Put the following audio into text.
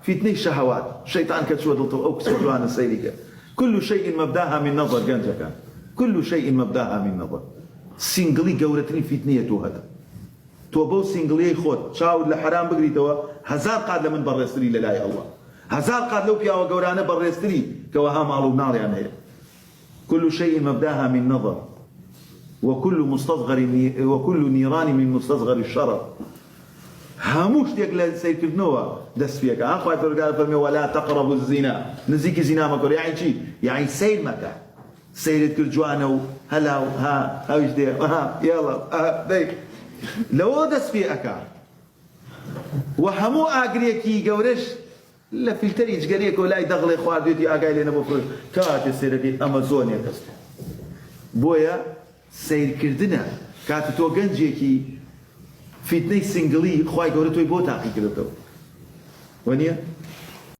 فتنة الشهوات شيطان كتشوى دلتو أو كسوى جوانا سيريكا كل شيء مبداها من نظر جنجكا كل شيء مبداها من نظر سنجلي قورتني فتنية هذا توبو سنجلي خود شاود لحرام بقري توا هزار قاد لمن برستري لله الله هزار قاد لو بيا وقورانا برستري كوها مالو نار يعني كل شيء مبداها من نظر وكل نيران من مستصغر الشرر هموش يقل سيكرنوا دس فيك أخوة فرقال فرمي ولا تقربوا الزنا نزيك زنا ما كل يعني شيء يعني سير متى سير كرجوانا هلا ها وش ده ها يلا ديك لو دس فيك وهمو أجريكي جورش لا في التريج جريك ولا يدخل إخوان ديتي أجاي لنا بفرق كات سيرتي أمازونيا كست بويا سير كردنا كات تو جنجيكي فتنة سنجلي خواهي قولتوي بو تاقي كردتو ونيا